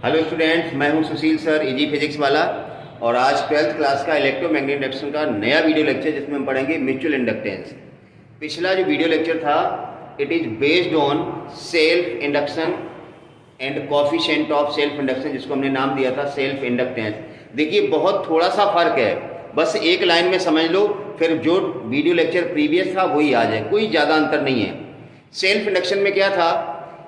Hello students, मैं हूं सुशील sir, easy physics वाला। और आज 12th क्लास का इलेक्ट्रोमैग्नेटिक इंडक्शन का नया वीडियो लेक्चर, जिसमें हम पढ़ेंगे म्यूचुअल इंडक्टेंस। पिछला जो वीडियो लेक्चर था, it is based on self induction and coefficient of self induction, जिसको हमने नाम दिया था सेल्फ इंडक्टेंस। देखिए, बहुत थोड़ा सा फर्क है, बस एक लाइन में समझ लो, फिर जो वीडियो लेक्चर प्रीवियस था वही आ जाए, कोई ज़्यादा अंतर नहीं है। सेल्फ इंडक्शन में क्या था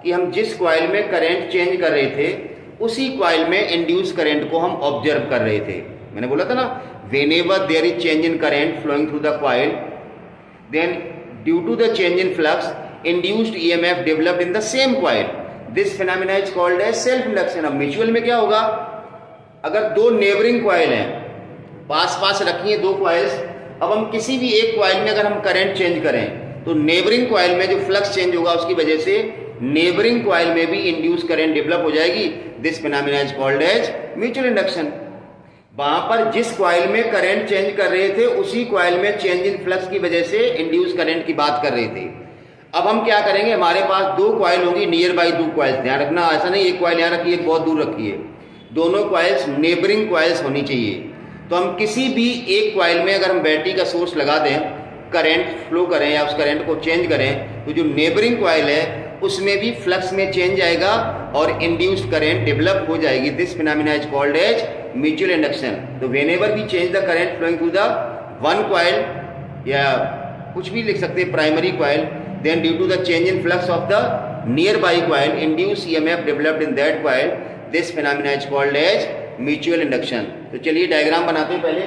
कि हम जिस कॉइल में करंट चेंज कर रहे थे, उसी कॉइल में इंड्यूस करंट को हम ऑब्जर्व कर रहे थे। मैंने बोला था ना, whenever there is change in current flowing through the coil, then due to the change in flux induced EMF developed in the same coil, this phenomena is called as self induction. अब mutual में क्या होगा, अगर दो neighbouring coil हैं, पास पास रखी हैं दो कॉइल्स, अब हम किसी भी एक कॉइल में अगर हम करंट चेंज करें तो नेबरिंग कॉइल में जो फ्लक्स चेंज होगा उसकी वजह से नेबरिंग कॉइल में भी इंड्यूस करंट डेवलप हो जाएगी। This phenomena is called as mutual induction. वहां पर जिस कॉइल में करंट चेंज कर रहे थे, उसी कॉइल में चेंज इन फ्लक्स की वजह से इंड्यूस करंट की बात कर रहे थे। अब हम क्या करेंगे, हमारे पास दो कॉइल होंगी नियर बाई दो कॉइल्स। ध्यान रखना, ऐसा नहीं एक कॉइल यहाँ रखी है, बहुत दूर रखी है, दोनों कॉइल्स नेबरिंग कॉइल्स होनी चाहिए। तो हम किसी भी एक कॉइल में अगर हम बैटरी का सोर्स लगा दें, करंट फ्लो करें या उस करंट को चेंज करें, तो जो नेबरिंग कॉइल है उसमें भी फ्लक्स में चेंज आएगा और इंड्यूस्ड करंट डेवलप हो जाएगी। This phenomena is called as mutual induction. तो whenever we change the current flowing through the one coil, या कुछ भी लिख सकते हैं primary coil, then due to the change in flux of the nearby coil induce EMF developed in that coil, this phenomena is called as mutual induction. तो चलिए diagram बनाते हैं पहले,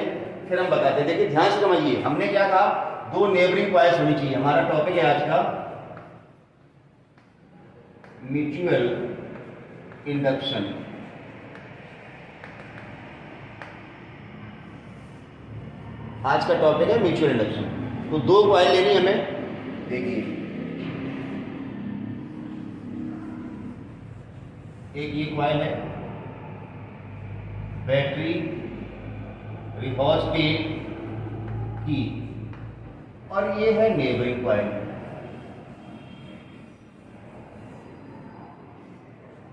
फिर हम बताते हैं। देखिए ध्यान से समझिए, हमने क्या कहा, दो नेबरिंग कॉइल्स होनी चाहिए। हमारा टॉपिक है आज का म्यूचुअल इंडक्शन। आज का टॉपिक है म्यूचुअल इंडक्शन। तो दो कॉइल लेनी हमें। देखिए, एक ये कॉइल है बैटरी रिहोस्टेट की, और ये है नेबरिंग कॉइल।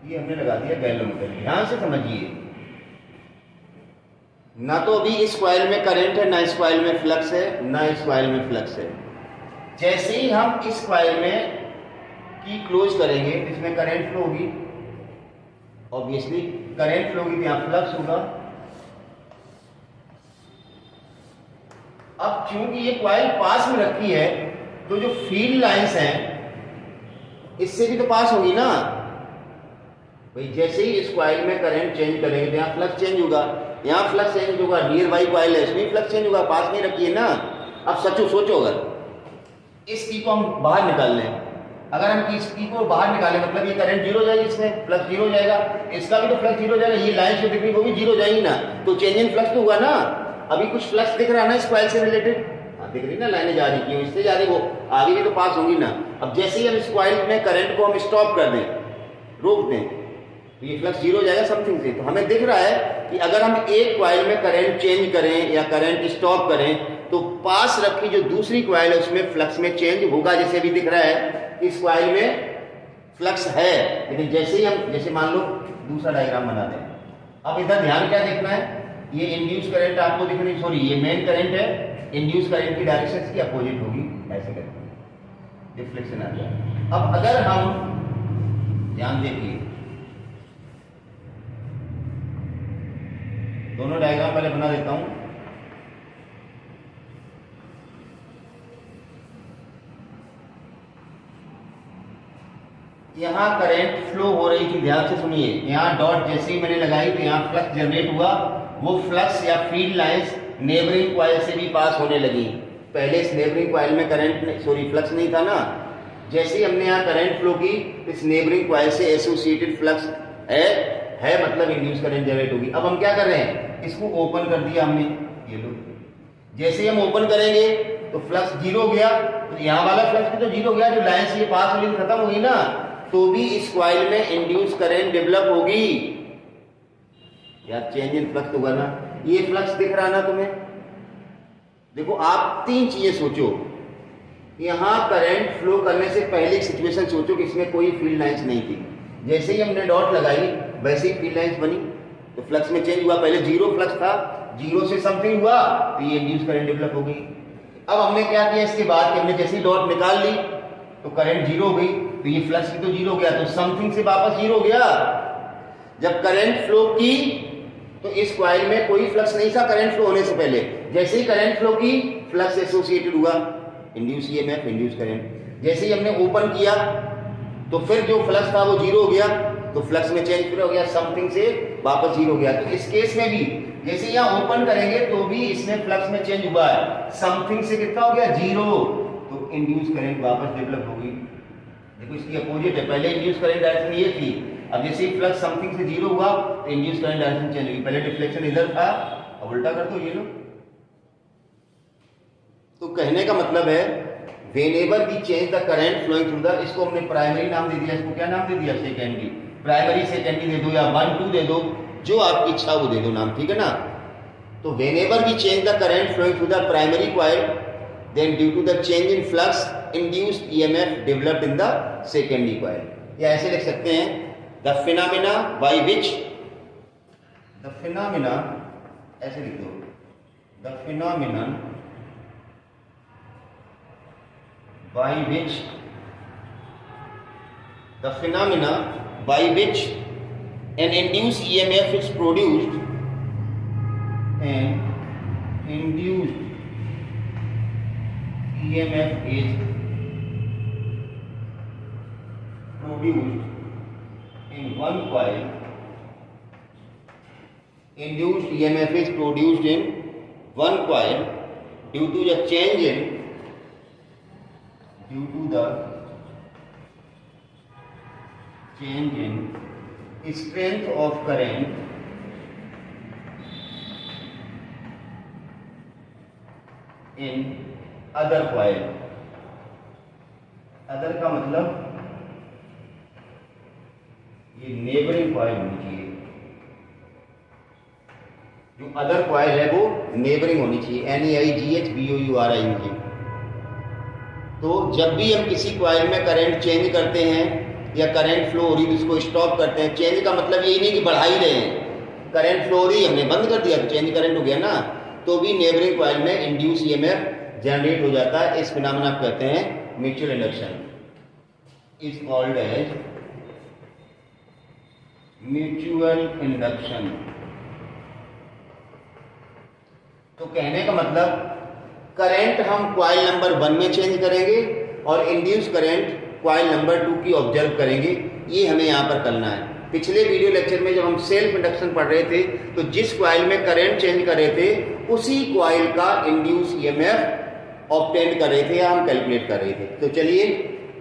ये हमने लगा दिया बैलून पे। ध्यान से समझिए, ना तो अभी इस कॉइल में करंट है, ना इस कॉइल में फ्लक्स है, ना इस कॉइल में फ्लक्स है। जैसे ही हम इस कॉइल में की क्लोज करेंगे, इसमें करंट फ्लो होगी, ऑब्वियसली करंट फ्लो होगी तो यहां फ्लक्स होगा। अब चूंकि ये कॉइल पास में रखी है, तो जो फील्ड लाइंस हैं इससे भी तो पास होगी ना भाई। जैसे ही इस कॉइल में करंट चेंज करेंगे तो यहाँ फ्लक्स चेंज होगा, यहाँ फ्लक्स चेंज होगा, नियर बाई कॉइल है इसमें फ्लक्स चेंज होगा, पास नहीं रखी है ना। अब सोचो अगर इस की को हम बाहर निकाल लें, अगर हम इस की को बाहर निकालें, मतलब ये करंट जीरो हो जाएगी, इसमें फ्लक्स जीरो हो जाएगा, इसका भी तो फ्लक्स जीरो हो जाएगा, ये लाइन जो दिख रही वो भी जीरो हो जाएगी ना। तो चेंज इन फ्लक्स तो हुआ ना। अभी कुछ फ्लक्स दिख रहा है ना इस कॉइल से रिलेटेड, दिख रही ना, लाइनें जा रही, क्यों इससे जा रही, वो आगे भी तो पास होंगी ना। अब जैसे ही हम इस कॉइल में करंट को हम स्टॉप कर दें, रोक दें, तो ये फ्लक्स जीरो हो जाएगा समथिंग से। तो हमें दिख रहा है कि अगर हम एक कॉइल में करंट चेंज करें या करंट स्टॉप करें, तो पास रखी जो दूसरी कॉइल है उसमें फ्लक्स में चेंज होगा। जैसे भी दिख रहा है इस कॉइल में फ्लक्स है, लेकिन जैसे ही हम, जैसे मान लो दूसरा डायग्राम बना दें, अब इधर ध्यान क्या देखना है, ये इंड्यूस करंट आपको दिख रही, सॉरी ये मेन करंट है, इंड्यूस करंट की डायरेक्शन इसकी अपोजिट होगी, ऐसे करके रिफ्लेक्शन आ जाए। अब अगर हम ध्यान देखिए, दोनों डायग्राम पहले बना देता हूं। यहां करंट फ्लो हो रही थी, ध्यान से सुनिए, यहां डॉट जैसे ही मैंने लगाई तो यहां फ्लक्स जनरेट हुआ, वो फ्लक्स या फील्ड लाइंस नेबरिंग कॉइल से भी पास होने लगी। पहले इस नेबरिंग कॉइल में करंट फ्लक्स नहीं था ना, जैसे ही हमने यहाँ करंट फ्लो की, इस नेबरिंग कॉइल से एसोसिएटेड फ्लक्स है, मतलब इंड्यूस करंट जनरेट होगी। अब हम क्या कर रहे हैं, इसको ओपन कर दिया हमने, ये लो, जैसे ही हम ओपन करेंगे तो फ्लक्स जीरो हो गया, तो यहाँ वाला फ्लक्स भी तो जीरो हो गया, जो लाइन से ये पास होगी खत्म होगी ना, तो भी इस कॉइल में इंड्यूस करंट डेवलप होगी, या चेंज इन फ्लक्स होगा ना। ये फ्लक्स दिख रहा ना तुम्हें, देखो आप तीन चीजें सोचो, यहाँ करंट फ्लो करने से पहले एक सिचुएशन सोचो कि इसमें कोई फील्ड लाइंस नहीं थी, जैसे ही हमने डॉट लगाई वैसे ही फील्ड लाइंस बनी, तो फ्लक्स में चेंज हुआ। पहले जीरो फ्लक्स था, जीरो से समथिंग हुआ तो ये इंड्यूस करंट डेवलप हो गई। अब हमने क्या किया इसके बाद कि हमने जैसे ही डॉट निकाल ली तो करंट जीरो हो गई, तो ये फ्लक्स भी तो जीरो हो गया, तो समथिंग से वापस जीरो हो गया। जब करंट फ्लो की तो इस कॉइल में कोई फ्लक्स नहीं था करंट फ्लो होने से पहले, जैसे ही करंट फ्लो की फ्लक्स एसोसिएटेड हुआ, इंड्यूस ईएमएफ, इंड्यूस करंट। जैसे ही हमने ओपन किया तो फिर जो फ्लक्स था वो जीरो हो गया, तो फ्लक्स में चेंज फिर हो गया, समथिंग से वापस जीरो हो गया। तो इस केस में भी जैसे यहाँ ओपन करेंगे तो भी इसमें फ्लक्स में चेंज हुआ है, समथिंग से कितना हो गया, जीरो, तो इंड्यूस करंट वापस डेवलप हो गई। देखो इसकी अपोजिट है, पहले इंड्यूस करंट डायरेक्शन ये थी, अब जैसे ही फ्लक्स समथिंग से जीरो हुआ तो इंड्यूस करंट डायरेक्शन चेंज हुई। पहले डिफ्लेक्शन इधर था, अब उल्टा कर दो ये लो। तो कहने का मतलब है whenever we change the current flowing through the, इसको हमने प्राइमरी नाम दे दिया, इसको क्या नाम दे दिया, सेकेंडरी। प्राइमरी सेकेंडरी दे दो या 1 2 दे दो, जो आपकी इच्छा वो दे दो नाम, ठीक है ना। तो whenever we change the current flowing through the primary coil, then due to the change in flux induced EMF developed in the secondary coil. या ऐसे लिख सकते हैं, the phenomena by which, the phenomena, ऐसे लिख दो, the phenomenon by which, the phenomena by which an induced EMF is produced, an induced EMF is produced in one coil, induced EMF is produced in one coil due to the change in, due to the change in strength of current in other coil। Other का मतलब ये neighbouring coil होनी चाहिए, जो other coil है वो neighbouring होनी चाहिए, NEIGHBOURING। तो जब भी हम किसी कॉइल में करंट चेंज करते हैं या करंट फ्लो हो रही है उसको स्टॉप करते हैं, चेंज का मतलब यही नहीं कि बढ़ा ही रहे हैं, करंट फ्लो हो रही है हमने बंद कर दिया तो चेंज करंट हो गया ना, तो भी नेबरिंग कॉइल में इंड्यूस ईएमएफ जनरेट हो जाता है। इस फिनोमेना को कहते हैं mutual induction, is called as mutual induction. तो कहने का मतलब करंट हम कॉइल नंबर 1 में चेंज करेंगे और इंड्यूस करंट कॉइल नंबर 2 की ऑब्जर्व करेंगे, ये हमें यहाँ पर करना है। पिछले वीडियो लेक्चर में जब हम सेल्फ इंडक्शन पढ़ रहे थे तो जिस कॉइल में करंट चेंज कर रहे थे उसी कॉइल का इंड्यूस ईएमएफ ऑब्टेन कर रहे थे या हम कैलकुलेट कर रहे थे। तो चलिए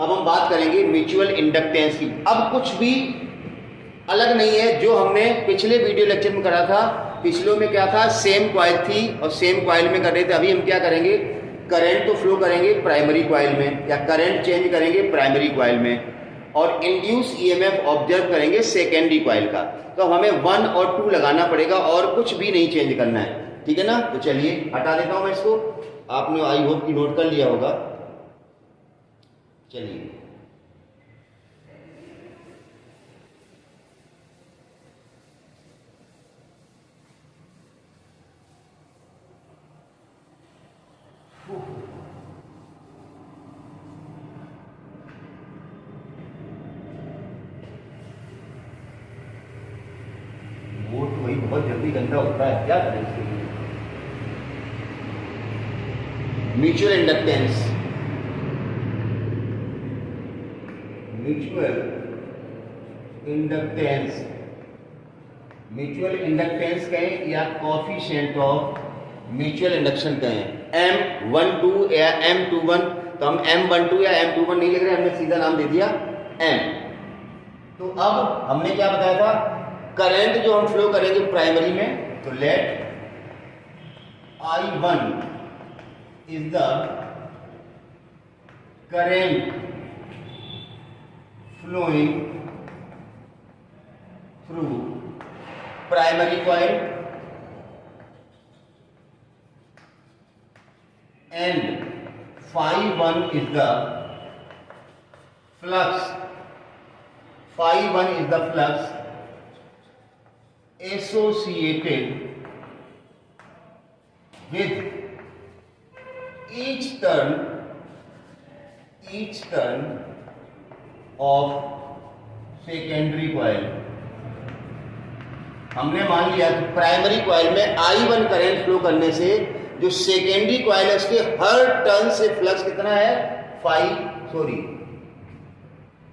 अब हम बात करेंगे म्यूचुअल इंडक्टेंस की। अब कुछ भी अलग नहीं है जो हमने पिछले वीडियो लेक्चर में करा था। पिछले में क्या था, सेम कॉइल थी और सेम कॉइल में कर रहे थे। अभी हम क्या करेंगे, करंट तो फ्लो करेंगे प्राइमरी कॉइल में या करंट चेंज करेंगे प्राइमरी कॉइल में और इंड्यूस ईएमएफ ऑब्जर्व करेंगे सेकेंडरी कॉइल का। तो हमें 1 और 2 लगाना पड़ेगा और कुछ भी नहीं चेंज करना है, ठीक है ना। तो चलिए हटा देता हूं मैं इसको, आपने आई होप कि नोट कर लिया होगा। चलिए वो तो वही बहुत जल्दी गंदा होता है, क्या करें इसके लिए। Mutual inductance, mutual inductance, mutual inductance कहें या कोएफिशिएंट ऑफ म्यूचुअल इंडक्शन कहें, M12 या M21। तो हम M12 या M21 नहीं लिख रहे, हमने सीधा नाम दे दिया M। तो अब हमने क्या बताया था, करंट जो हम फ्लो करेंगे प्राइमरी में, तो let I1 is the current flowing through primary coil and phi 1 is the flux phi 1 is the flux associated with each turn of secondary coil. हमने मान लिया कि प्राइमरी कॉइल में I1 करंट फ्लो करने से जो सेकेंडरी कॉइल है उसके हर टर्न से फ्लक्स कितना है,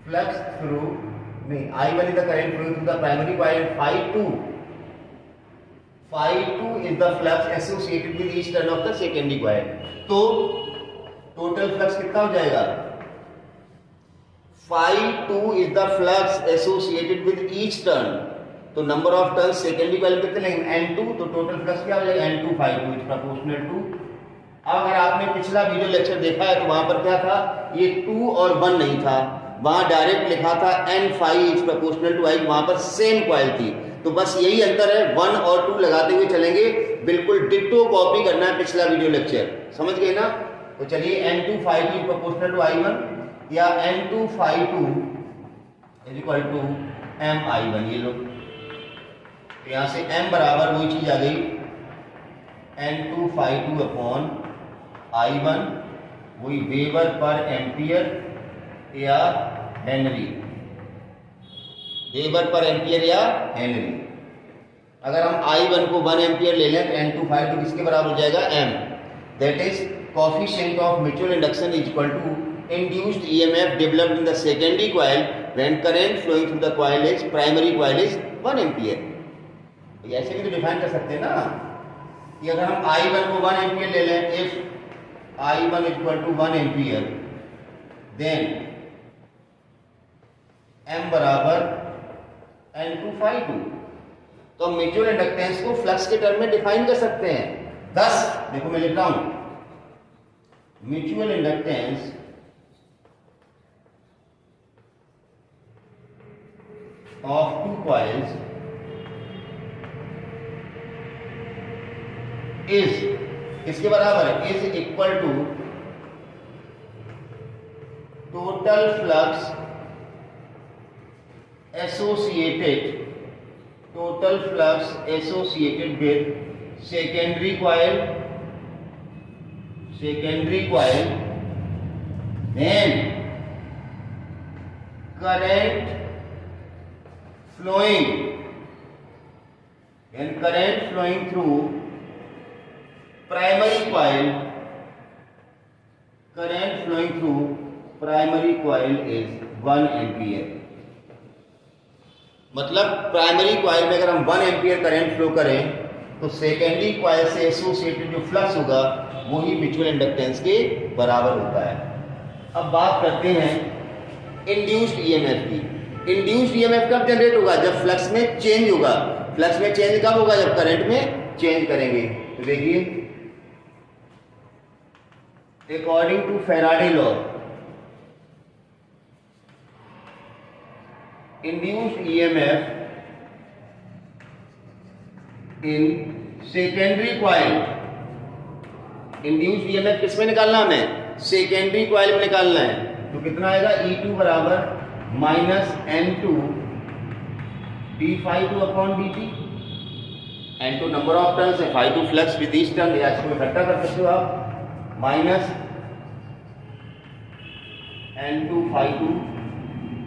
फ्लक्स थ्रू नहीं, I1 is the current flowing through the primary coil and phi 2 is the flux associated with each turn of the secondary coil। तो टोटल फ्लक्स कितना हो जाएगा, phi 2 is the flux associated with each turn। तो number of turn secondary coil कितने लेंगे, N2, तो total flux क्या हो जाएगा, N2 phi 2 is proportional to. अगर आपने पिछला वीडियो लेक्चर देखा है तो वहां पर क्या था, ये 2 और 1 नहीं था, वहां डायरेक्ट लिखा था N phi is proportional to I, वहां पर सेम कॉइल थी। तो बस यही अंतर है, 1 और 2 लगाते हुए चलेंगे, बिल्कुल डिट्टो कॉपी करना है पिछला वीडियो लेक्चर, समझ गए ना। तो चलिए N2 phi 2 proportional to I1 या N2 phi 2 is equal to M I1, ये लो, तो यहां से M बराबर वही चीज आ गई N2 phi 2 अपॉन I1, वही वेबर पर एम्पियर या हेनरी, वेबर पर एम्पियर या हेनरी। अगर हम I1 को 1 एम्पियर ले लें तो N2 phi 2 किसके बराबर हो जाएगा, M। That is coefficient of mutual induction is equal to induced EMF developed in the secondary coil when current flowing through the coil is primary coil is 1 ampere. ऐसे भी तो डिफाइन कर सकते हैं ना कि अगर हम I1 को 1 एम्पियर ले लें, if I1 is equal to 1 ampere then M बराबर N2 phi 2, तो हम म्यूचुअल इंडक्टेंस को फ्लक्स के टर्म में डिफाइन कर सकते हैं। थस देखो मैं लिख रहा हूं, mutual inductance of two coils is इसके बराबर है, is equal to total flux associated with secondary coil then current flowing through primary coil, is 1 ampere. मतलब प्राइमरी कॉइल में अगर हम 1 एम्पियर करंट फ्लो करें तो सेकेंडरी कॉइल से एसोसिएटेड जो फ्लक्स होगा वो ही म्यूचुअल इंडक्टेंस के बराबर होता है। अब बात करते हैं इंड्यूस्ड ईएमएफ की। इंड्यूस्ड ईएमएफ कब जनरेट होगा, जब फ्लक्स में चेंज होगा। फ्लक्स में चेंज कब होगा, जब करंट में चेंज करेंगे। तो देखिए according to Faraday law, induced EMF in secondary coil, induced EMF किस में निकालना हमें, सेकेंडरी कॉइल में निकालना है। तो कितना आएगा, E2 बराबर minus N2 d phi 2 upon dt। N2 number of turns है, phi 2 flux with each turn, या इसको इकट्ठा कर सकते हो आप, माइनस N2 phi 2।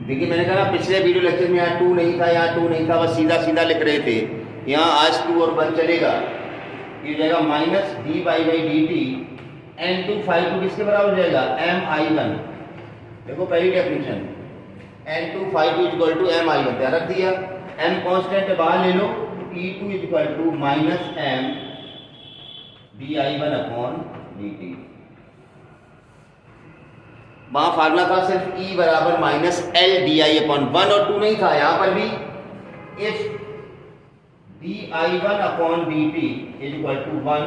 देखिए मैंने कहा ना पिछले वीडियो लेक्चर में यहाँ 2 नहीं था, यहाँ 2 नहीं था, बस सीधा सीधा लिख रहे थे। यहाँ आज 2 और 1 चलेगा, ये जाएगा minus D by by D T. N2 phi 2 किसके बराबर हो जाएगा, M I1। देखो पहली definition, N2 phi 2 equal to M I1, ध्यान रख दिया। M कांस्टेंट है, बाहर ले लो, E2 equal to minus M di1 upon dt। वहां फार्मूला था सिर्फ E बराबर माइनस L di अपॉन 1 और 2 नहीं था। यहां पर भी if di1 upon dt is equal to 1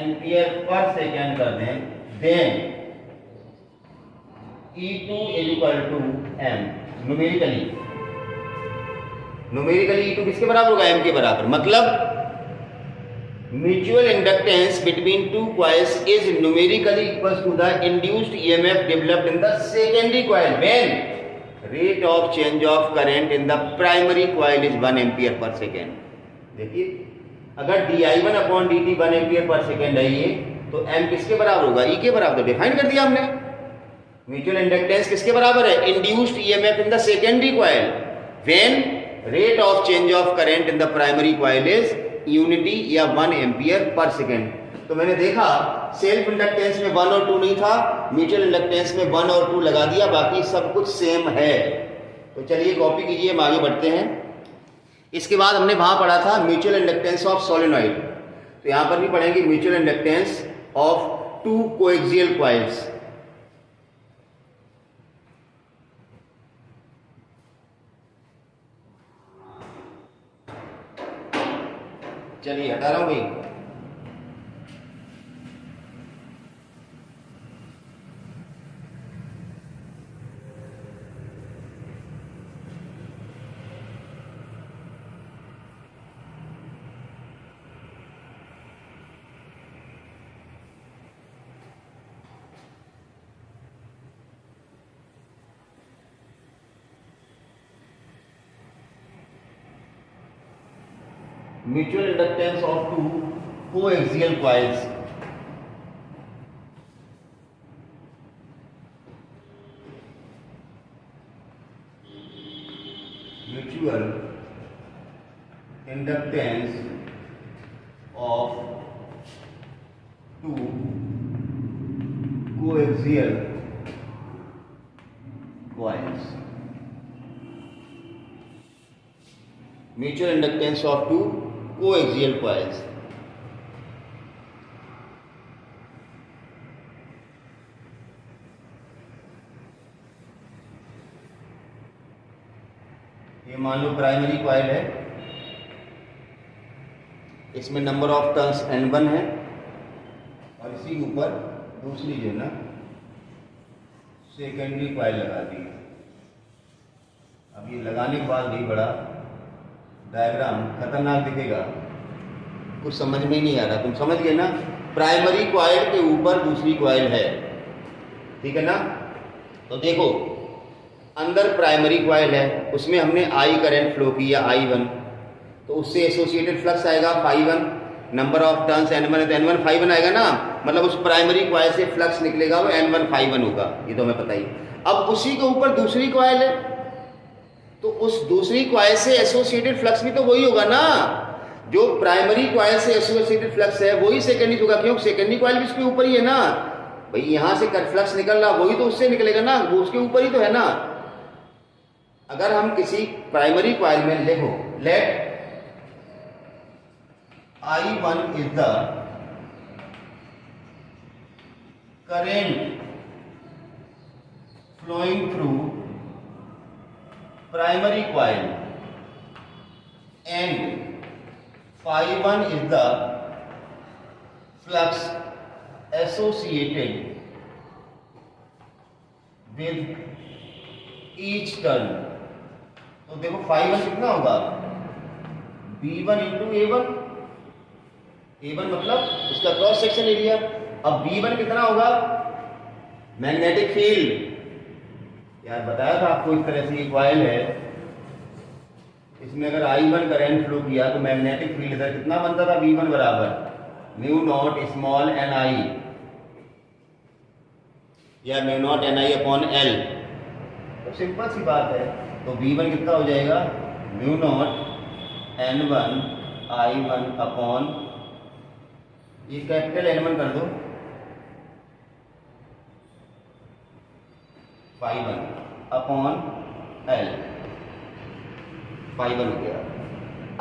ampere per second कर दें, then E2 is equal to M। Numerically E2 किसके बराबर होगा, M के बराबर। मतलब mutual inductance between two coils is numerically equals to the induced EMF developed in the secondary coil when rate of change of current in the primary coil is 1 ampere per second. देखिए अगर di1 upon dt 1 ampere per second है ये, तो m किसके बराबर होगा? E के बराबर। डिफाइन कर दिया हमने। म्यूचुअल इंडक्टेंस किसके बराबर है? Induced EMF in the secondary coil when rate of change of current in the primary coil is unity या 1 एम्पियर पर सेकेंड। तो मैंने देखा सेल्फ इंडक्टेंस में 1 और 2 नहीं था, म्यूचुअल इंडक्टेंस में 1 और 2 लगा दिया, बाकी सब कुछ सेम है। तो चलिए कॉपी कीजिए, हम आगे बढ़ते हैं। इसके बाद हमने वहां पढ़ा था म्यूचुअल इंडक्टेंस ऑफ सोलेनॉइड, तो यहां पर भी पढ़ेंगे mutual inductance of 2 coaxial coils. चलिए हटा रहा हूं भाई। Mutual inductance of 2 coaxial coils. Mutual inductance of 2 coaxial coils. Mutual inductance of 2 coaxial coils. ये मान लो प्राइमरी कॉइल है, इसमें नंबर ऑफ टर्न्स N1 है और इसी के ऊपर दूसरी जो है ना सेकेंडरी कॉइल लगा दी। अब ये लगाने के बाद भी बड़ा डायग्राम खतरनाक दिखेगा, कुछ समझ में ही नहीं आ रहा। तुम समझ गए ना, प्राइमरी कॉइल के ऊपर दूसरी कॉइल है, ठीक है ना। तो देखो अंदर प्राइमरी कॉइल है, उसमें हमने I करंट फ्लो किया I1, तो उससे एसोसिएटेड फ्लक्स आएगा ∅1। नंबर ऑफ टर्न्स N1 है तो N1 ∅1 आएगा ना, मतलब उस प्राइमरी कॉइल से फ्लक्स निकलेगा वो N1 ∅1 होगा, ये तो हमें पता ही। अब उसी के ऊपर दूसरी कॉइल है, तो उस दूसरी कॉइल से एसोसिएटेड फ्लक्स भी तो वही होगा ना, जो प्राइमरी कॉइल से एसोसिएटेड फ्लक्स है वही सेकेंडरी होगा, क्योंकि सेकेंडरी कॉइल भी उसके ऊपर ही है ना भाई। यहां से फ्लक्स निकल रहा वही तो उससे निकलेगा ना, वो उसके ऊपर ही तो है ना। अगर हम किसी प्राइमरी कॉइल में लिखो let I1 is the current flowing through primary coil and ∅1 is the flux associated with each turn। तो देखो ∅1 कितना होगा? B1 इंटू A1, A1 मतलब उसका क्रॉस सेक्शन एरिया। अब B1 कितना होगा? Magnetic field. यार बताया था आपको, इस तरह से ये कॉइल है, इसमें अगर I1 करंट फ्लो किया तो मैग्नेटिक फील्ड इधर कितना बनता था? V1 बराबर म्यू नॉट स्मॉल ni या mu naught ni upon L। तो सिंपल सी बात है, तो V1 कितना हो जाएगा? Mu naught N1 I1 upon ये कैपिटल N1 कर दो ∅1 अपॉन L, ∅1 हो गया।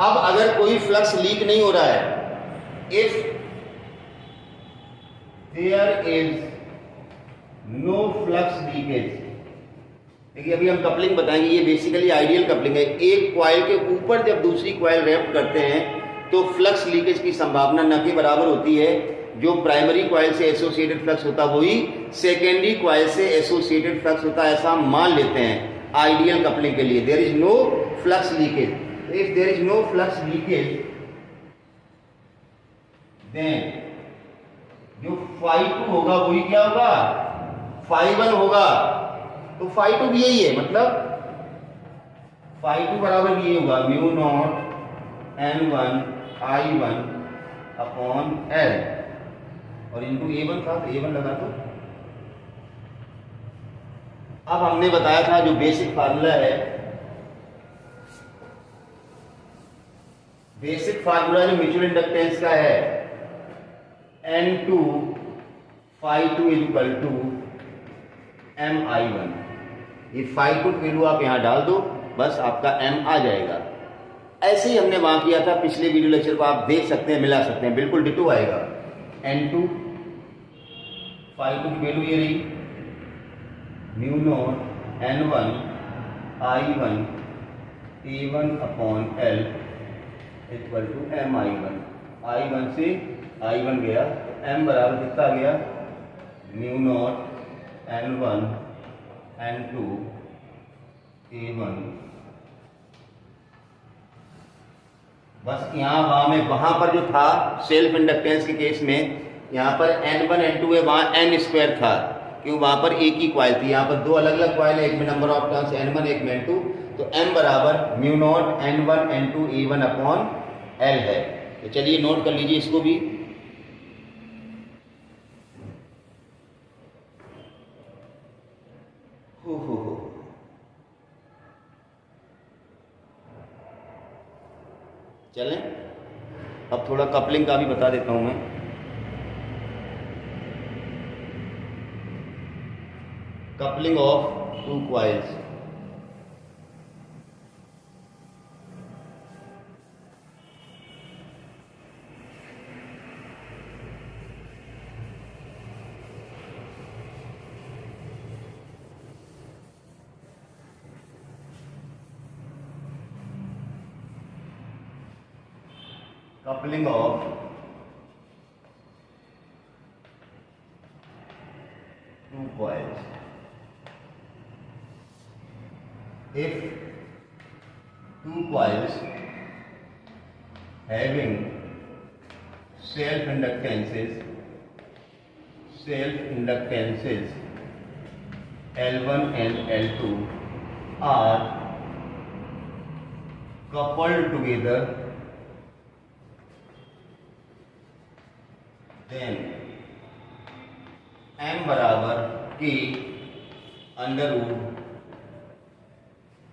अब अगर कोई फ्लक्स लीक नहीं हो रहा है, if there is no flux leakage, देखिए अभी हम कपलिंग बताएंगे, ये बेसिकली आइडियल कपलिंग है। एक कॉइल के ऊपर जब दूसरी कॉइल रैप करते हैं तो फ्लक्स लीकेज की संभावना न के बराबर होती है। जो प्राइमरी कॉइल से एसोसिएटेड फ्लक्स होता है वही सेकेंडरी कॉइल से एसोसिएटेड फ्लक्स होता है, ऐसा हम मान लेते हैं आइडियल कपलिंग के लिए। There is no flux leakage, if there is no flux leakage then जो ∅2 होगा वही क्या होगा? ∅1 होगा। तो ∅2 भी यही है, मतलब फाई टू बराबर ये होगा mu naught N1 I1 upon L और इंटू A1 था तो A1 लगा दो। अब हमने बताया था जो बेसिक फार्मूला है, बेसिक फार्मूला जो म्यूचुअल इंडक्टेंस का है N2 phi two equal to MI1। ये फाई टू वैल्यू आप यहां डाल दो, बस आपका M आ जाएगा। ऐसे ही हमने वहां किया था पिछले वीडियो लेक्चर को, आप देख सकते हैं, मिला सकते हैं, बिल्कुल डिटो आएगा। N2 फाई टू की वैल्यू ये रही mu naught N1 I1 A1 upon L equal to MI1। I1 से I1 गया तो M बराबर कितना गया mu naught N1 N2 A1। बस यहाँ वहां पर जो था सेल्फ इंडक्टेंस के केस में, यहाँ पर N1 N2 है, वहाँ N स्क्वायर था, क्यों वहाँ पर एक ही कॉइल थी। यहाँ पर दो अलग अलग कॉइल है, एक में नंबर ऑफ टर्न्स N1 एक में N2, तो M बराबर mu naught N1 N2 A1 upon L है। तो चलिए नोट कर लीजिए इसको भी। हो चलें, अब थोड़ा कपलिंग का भी बता देता हूं मैं। Coupling of two coils, coupling of two coils. If two coils having self-inductances L1 and L2 are coupled together, then M बराबर K अंडर रूट।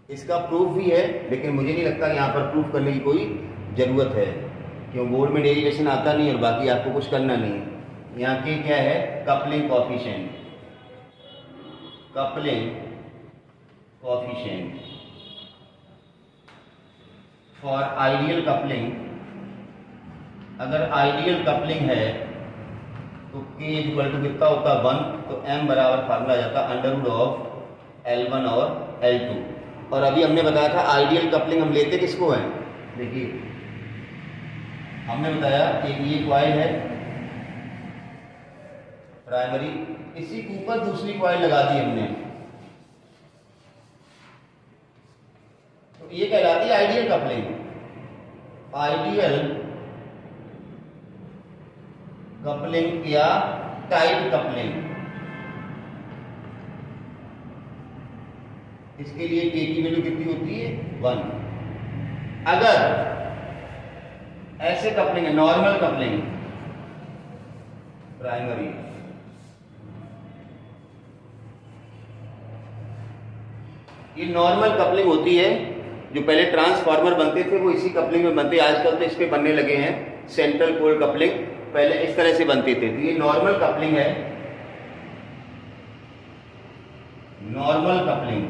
इसका प्रूफ भी है, लेकिन मुझे नहीं लगता यहाँ पर प्रूफ करने की कोई ज़रूरत है, क्यों बोर्ड में डेरिवेशन आता नहीं और बाकी आपको कुछ करना नहीं है। यहाँ के क्या है coupling coefficient, for ideal coupling. अगर आइडियल कपलिंग है तो K इक्वल टू कितना होता है 1, तो M बराबर फार्मूला आ जाता है अंडर रूट ऑफ L1 और L2। और अभी हमने बताया था आइडियल कपलिंग हम लेते किसको है, देखिए हमने बताया कि ये कॉइल है प्राइमरी, इसी के ऊपर दूसरी कॉइल लगा दी हमने, तो ये कहलाती है आइडियल कपलिंग। आइडियल कपलिंग या टाइट कपलिंग, इसके लिए K की वैल्यू कितनी होती है 1। अगर ऐसे कपलिंग है नॉर्मल कपलिंग प्राइमरी, ये नॉर्मल कपलिंग होती है, जो पहले ट्रांसफार्मर बनते थे वो इसी कपलिंग में बनते, आजकल तो इस पे बनने लगे हैं सेंट्रल पोल कपलिंग, पहले इस तरह से बनते थे। तो ये नॉर्मल कपलिंग है, नॉर्मल कपलिंग।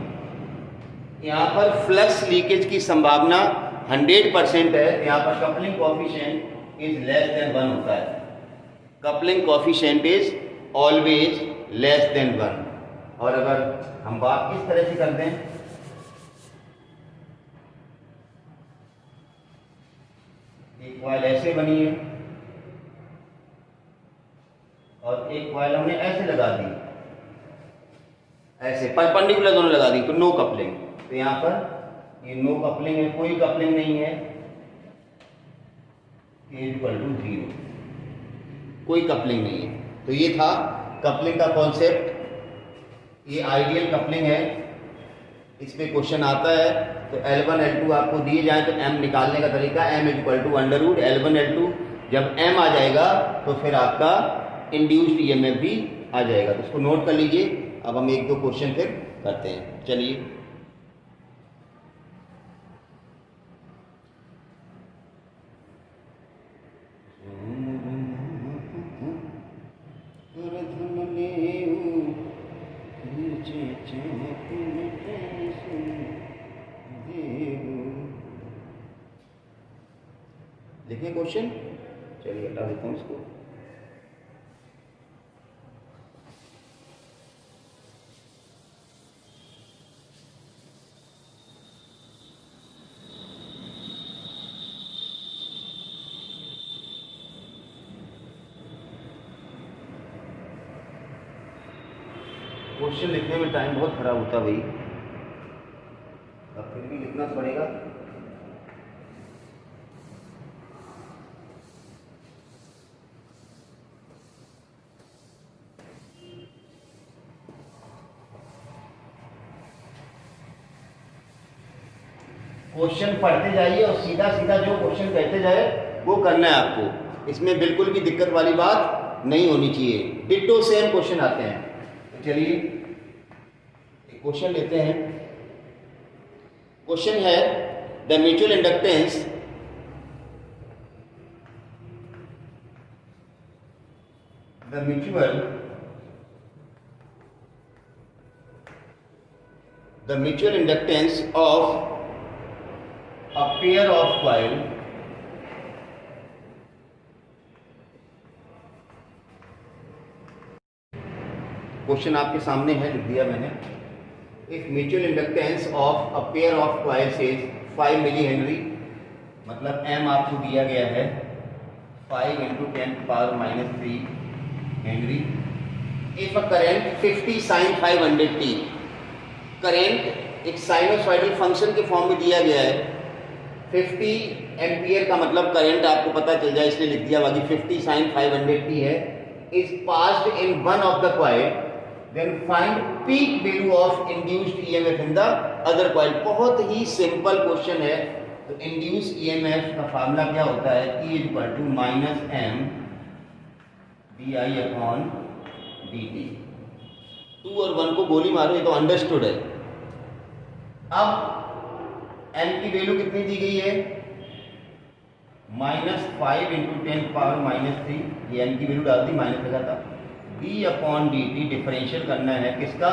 यहाँ पर फ्लक्स लीकेज की संभावना 100% है, यहाँ पर coupling coefficient is less than 1 होता है। Coupling coefficient is always less than 1। और अगर हम बात किस तरह से कर दें, एक कॉइल ऐसे बनी है और एक कॉइल हमने ऐसे लगा दी, ऐसे परपेंडिकुलर दोनों लगा दी, तो नो कपलिंग। तो यहाँ पर ये नो कपलिंग है, कोई कपलिंग नहीं है, K=0, कोई कपलिंग नहीं है। तो ये था कपलिंग का कॉन्सेप्ट। ये आइडियल कपलिंग है, इसमें क्वेश्चन आता है तो L1 L2 आपको दिए जाए तो m निकालने का तरीका m = under root L1 L2। जब m आ जाएगा तो फिर आपका इंड्यूस्ड ईएमएफ भी आ जाएगा। तो उसको नोट कर लीजिए। अब हम एक दो क्वेश्चन फिर करते हैं। चलिए, लिखें क्वेश्चन। चलिए हटा देता हूँ इसको। क्वेश्चन लिखने में टाइम बहुत खराब होता भाई, अब फिर भी लिखना पड़ेगा। क्वेश्चन पढ़ते जाइए और सीधा सीधा जो क्वेश्चन कहते जाए वो करना है आपको। इसमें बिल्कुल भी दिक्कत वाली बात नहीं होनी चाहिए। डिट्टो सेम क्वेश्चन आते हैं। तो चलिए एक क्वेश्चन लेते हैं। क्वेश्चन है the mutual inductance the mutual inductance of a pair of coil question आपके सामने है, लिख दिया मैंने। If mutual inductance of a pair of coils is 5 milli henry, मतलब m आपको दिया गया है 5 × 10⁻³ henry. If a current 50 sin 500t, current एक साइनोसॉइडल फंक्शन के फॉर्म में दिया गया है। 50 एम्पियर का मतलब करंट आपको पता चल जाए, इसलिए लिख दिया। बाकी 50 sin 500t है, is passed in one of the coil, then find peak value of induced EMF in the other coil. बहुत ही सिंपल क्वेश्चन है। तो इंड्यूस्ड ईएमएफ का फार्मूला क्या होता है? E = -m di/dt। 2 और 1 को गोली मारो, ये तो अंडरस्टूड है। अब m की वैल्यू कितनी दी गई है? -5 × 10⁻³ ये m की वैल्यू डाल दी, माइनस लगा था। d/dt डिफरेंशियल करना है किसका?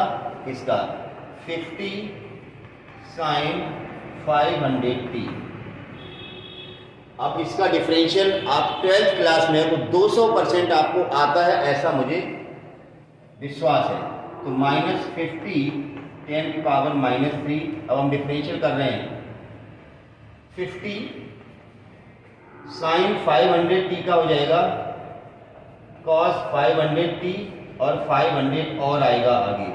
50 sin 500t। अब इसका डिफरेंशियल आप 12th क्लास में तो 200% आपको आता है, ऐसा मुझे विश्वास है। तो -50 10⁻³ अब हम डिफरेंशियल कर रहे हैं। 50 sin 500t का हो जाएगा cos 500t और 500 और आएगा आगे।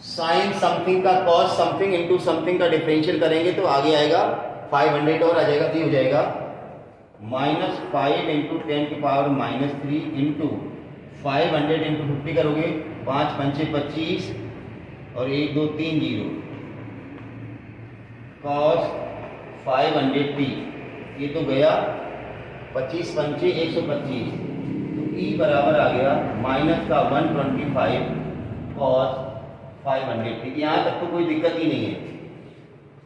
साइन समथिंग का cos समथिंग इंटू समथिंग का डिफरेंशियल करेंगे तो आगे आएगा 500 और आ जाएगा, तो हो जाएगा -5 × 10⁻³ इंटू 500 × 50 करोगे 5 × 5 = 25 और 1 2 3 0 cos 500t। ये तो गया 25 × 5 = 125। तो E बराबर आ गया -125 cos 500t। यहाँ तक तो कोई दिक्कत ही नहीं है।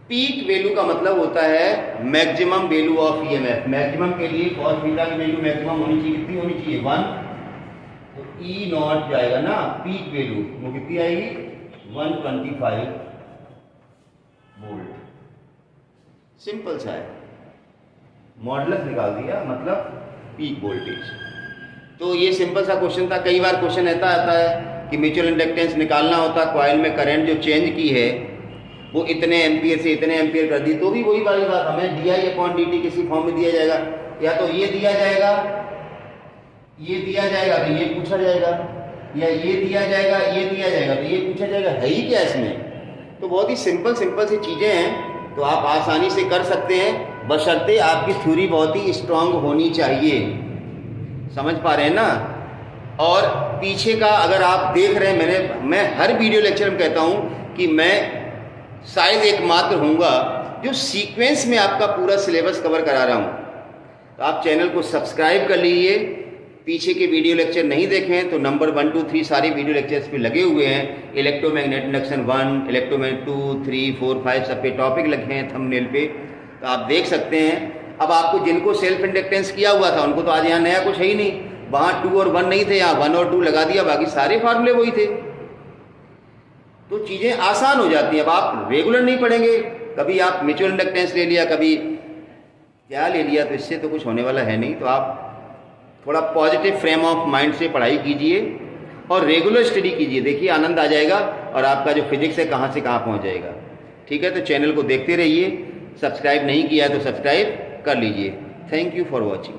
पीक वैल्यू का मतलब होता है maximum value of EMF. Maximum के लिए cos थीटा की वैल्यू मैक्सिमम होनी चाहिए, कितनी होनी चाहिए? 1। तो E0 जाएगा ना, पीक वैल्यू वो कितनी आएगी? 125 वोल्ट। सिंपल सा है, मॉडुलस निकाल दिया, मतलब पीक वोल्टेज। तो ये सिंपल सा क्वेश्चन था। कई बार क्वेश्चन ऐसा आता है कि म्यूचुअल इंडक्टेंस निकालना होता, कॉइल में करंट जो चेंज की है वो इतने एम्पियर से इतने एम्पियर कर दी, तो भी वही वाली बात, हमें di/dt किसी फॉर्म में दिया जाएगा, या तो ये दिया जाएगा, ये दिया जाएगा तो ये पूछा जाएगा, या ये दिया जाएगा, ये दिया जाएगा तो ये पूछा जाएगा। है ही क्या इसमें? तो बहुत ही सिंपल सी चीज़ें हैं, तो आप आसानी से कर सकते हैं, बशर्ते आपकी थ्योरी बहुत ही स्ट्रांग होनी चाहिए। समझ पा रहे हैं ना? और पीछे का अगर आप देख रहे हैं, मैं हर वीडियो लेक्चर में कहता हूँ कि मैं शायद एकमात्र हूँगा जो सीक्वेंस में आपका पूरा सिलेबस कवर करा रहा हूँ। तो आप चैनल को सब्सक्राइब कर लीजिए। पीछे के वीडियो लेक्चर नहीं देखें तो नंबर 1, 2, 3 सारे वीडियो लेक्चर्स पे लगे हुए हैं। इलेक्ट्रोमैग्नेटिक इंडक्शन 1, इलेक्ट्रोमैग्नेट 2, 3, 4, 5 सब पे टॉपिक लगे हैं थंबनेल पे, तो आप देख सकते हैं। अब आपको जिनको सेल्फ इंडक्टेंस किया हुआ था उनको तो आज यहाँ नया कुछ है ही नहीं, वहाँ 2 और 1 नहीं थे, यहाँ 1 और 2 लगा दिया, बाकी सारे फार्मूले वही थे। तो चीज़ें आसान हो जाती हैं। अब आप रेगुलर नहीं पढ़ेंगे, कभी आप म्यूचुअल इंडक्टेंस ले लिया, कभी क्या ले लिया, तो इससे तो कुछ होने वाला है नहीं। तो आप थोड़ा पॉजिटिव फ्रेम ऑफ माइंड से पढ़ाई कीजिए और रेगुलर स्टडी कीजिए, देखिए आनंद आ जाएगा और आपका जो फिजिक्स है कहाँ से कहाँ पहुँच जाएगा। ठीक है, तो चैनल को देखते रहिए। सब्सक्राइब नहीं किया तो सब्सक्राइब कर लीजिए। Thank you for watching.